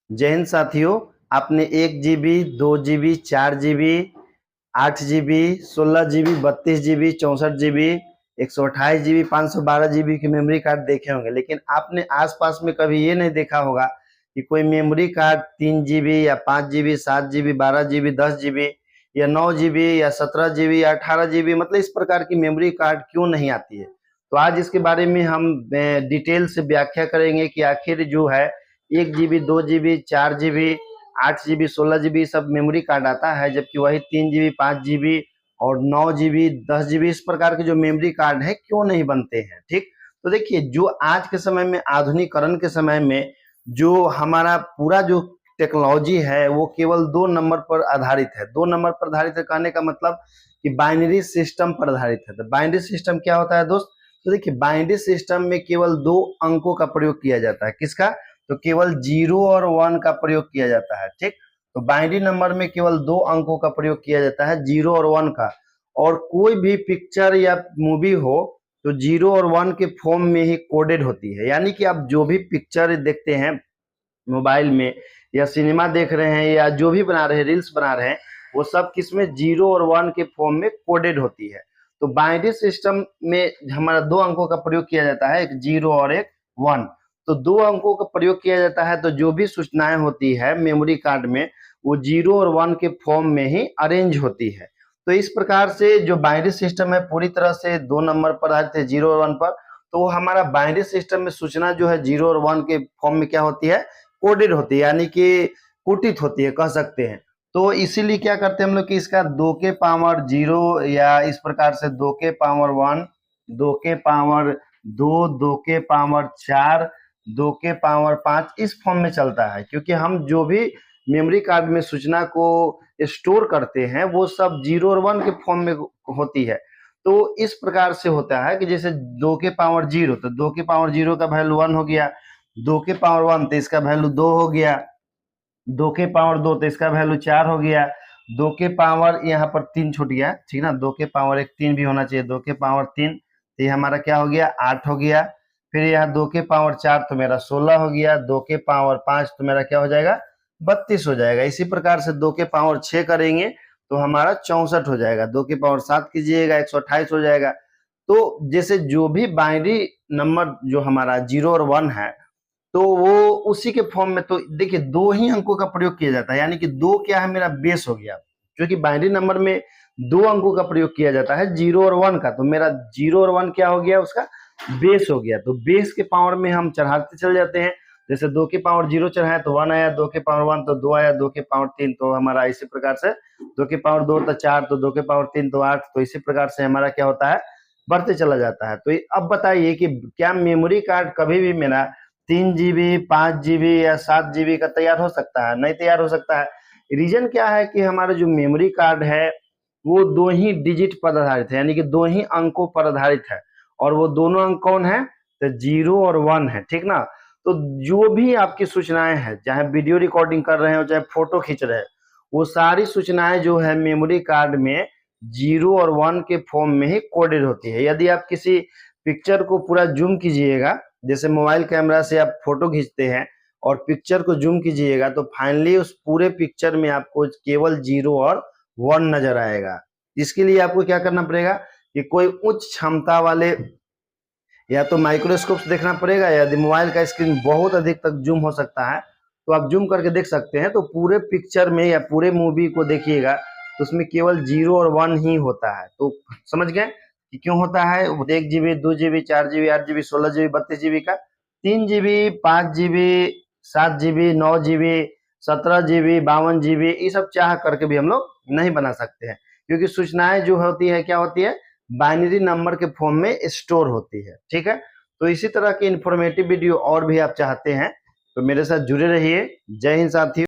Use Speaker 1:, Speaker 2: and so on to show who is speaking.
Speaker 1: जय हिंद साथियों, आपने 1 GB, 2 GB, 4 GB, 8 GB, 16 GB, 32 GB, 64 GB, 128 GB, 512 GB के मेमोरी कार्ड देखे होंगे, लेकिन आपने आसपास में कभी ये नहीं देखा होगा कि कोई मेमोरी कार्ड 3 GB या 5 GB, 7 GB, 12 GB, 10 GB या 9 GB या 17 GB या 18 GB, मतलब इस प्रकार की मेमोरी कार्ड क्यों नहीं आती है। तो आज इसके बारे में हम डिटेल से व्याख्या करेंगे कि आखिर जो है 1 GB, 2 GB, 4 GB, 8 GB, 16 GB सब मेमोरी कार्ड आता है, जबकि वही 3 GB, 5 GB और 9 GB, 10 GB इस प्रकार के जो मेमोरी कार्ड है क्यों नहीं बनते हैं। ठीक, तो देखिए, जो आज के समय में आधुनिकीकरण के समय में जो हमारा पूरा जो टेक्नोलॉजी है वो केवल 2 नंबर पर आधारित है। 2 नंबर पर आधारित है कहने का मतलब कि बाइनरी सिस्टम पर आधारित है। तो बाइनरी सिस्टम क्या होता है दोस्त? तो देखिए, बाइनरी सिस्टम में केवल 2 अंकों का प्रयोग किया जाता है। किसका? तो केवल 0 और 1 का प्रयोग किया जाता है। ठीक, तो बाइनरी नंबर में केवल 2 अंकों का प्रयोग किया जाता है, 0 और 1 का। और कोई भी पिक्चर या मूवी हो तो 0 और 1 के फॉर्म में ही कोडेड होती है। यानी कि आप जो भी पिक्चर देखते हैं मोबाइल में या सिनेमा देख रहे हैं या जो भी बना रहे हैं, रील्स बना रहे हैं, वो सब किसमें 0 और 1 के फॉर्म में कोडेड होती है। तो बाइनरी सिस्टम में हमारा 2 अंकों का प्रयोग किया जाता है, एक 0 और एक 1। तो 2 अंकों का प्रयोग किया जाता है, तो जो भी सूचनाएं होती है मेमोरी कार्ड में वो 0 और 1 के फॉर्म में ही अरेंज होती है। तो इस प्रकार से जो बाइनरी सिस्टम है पूरी तरह से 2 नंबर पर आते हैं, 0 और 1 पर। तो हमारा बाइनरी सिस्टम में सूचना जो है 0 और 1 के फॉर्म में क्या होती है? कोडेड होती है, यानी कि कुटित होती है, कह सकते हैं। तो इसीलिए क्या करते हैं हम लोग कि इसका 2 के पावर 0 या इस प्रकार से 2 के पावर 1, 2 के पावर 2, 2 के पावर 4, 2 के पावर 5 इस फॉर्म में चलता है, क्योंकि हम जो भी मेमोरी कार्ड में सूचना को स्टोर करते हैं वो सब 0 और 1 के फॉर्म में होती है। तो इस प्रकार से होता है कि जैसे 2 के पावर 0, तो 2 के पावर 0 का वैल्यू 1 हो गया, 2 के पावर 1 तो इसका वैल्यू 2 हो गया, 2 के पावर 2 तो इसका वैल्यू 4 हो गया, 2 के पावर यहाँ पर 3 छूट गया, ठीक ना, 2 के पावर एक 3 भी होना चाहिए, 2 के पावर 3 तो ये हमारा क्या हो गया? 8 हो गया। फिर यहाँ 2 के पावर 4 तो मेरा 16 हो गया, 2 के पावर 5 तो मेरा क्या हो जाएगा? 32 हो जाएगा। इसी प्रकार से 2 के पावर 6 करेंगे तो हमारा 64 हो जाएगा, 2 के पावर 7 कीजिएगा 128 हो जाएगा। तो जैसे जो भी बाइनरी नंबर जो हमारा 0 और 1 है तो वो उसी के फॉर्म में, तो देखिए 2 ही अंकों का प्रयोग किया जाता है, यानी कि 2 क्या है? मेरा बेस हो गया, क्योंकि बाइनरी नंबर में 2 अंकों का प्रयोग किया जाता है, 0 और 1 का। तो मेरा 0 और 1 क्या हो गया? उसका बेस हो गया। तो बेस के पावर में हम चढ़ाते चल जाते हैं। जैसे 2 के पावर 0 चढ़ाए तो 1 आया, 2 के पावर 1 तो 2 आया, 2 के पावर 3 तो हमारा इसी प्रकार से 2 के पावर 2 तो 4, तो 2 के पावर 3 तो 8। तो इसी प्रकार से हमारा क्या होता है? बढ़ते चला जाता है। तो अब बताइए कि क्या मेमोरी कार्ड कभी भी मेरा 3 GB, 5 GB या 7 GB का तैयार हो सकता है? नहीं तैयार हो सकता है। रीजन क्या है कि हमारा जो मेमोरी कार्ड है वो 2 ही डिजिट पर आधारित है, यानी कि 2 ही अंकों पर आधारित है। और वो दोनों अंक कौन है? तो 0 और 1 है, ठीक ना। तो जो भी आपकी सूचनाएं हैं, चाहे वीडियो रिकॉर्डिंग कर रहे हो चाहे फोटो खींच रहे हैं, वो सारी सूचनाएं जो है मेमोरी कार्ड में 0 और 1 के फॉर्म में ही कोडेड होती है। यदि आप किसी पिक्चर को पूरा जूम कीजिएगा, जैसे मोबाइल कैमरा से आप फोटो खींचते हैं और पिक्चर को जूम कीजिएगा, तो फाइनली उस पूरे पिक्चर में आपको केवल 0 और 1 नजर आएगा। इसके लिए आपको क्या करना पड़ेगा कि कोई उच्च क्षमता वाले या तो माइक्रोस्कोप से देखना पड़ेगा, यदि मोबाइल का स्क्रीन बहुत अधिक तक जूम हो सकता है तो आप जूम करके देख सकते हैं। तो पूरे पिक्चर में या पूरे मूवी को देखिएगा तो उसमें केवल 0 और 1 ही होता है। तो समझ गए कि क्यों होता है? 1 GB, 2 GB, 4 GB, 8 GB, 16 GB, 32 GB का, 3 GB, 5 GB, 7 GB, 9 GB, 17 GB, 52 GB ये सब चाह करके भी हम लोग नहीं बना सकते हैं, क्योंकि सूचनाएं जो होती है क्या होती है? बाइनरी नंबर के फॉर्म में स्टोर होती है। ठीक है, तो इसी तरह की इंफॉर्मेटिव वीडियो और भी आप चाहते हैं तो मेरे साथ जुड़े रहिए। जय हिंद साथियों।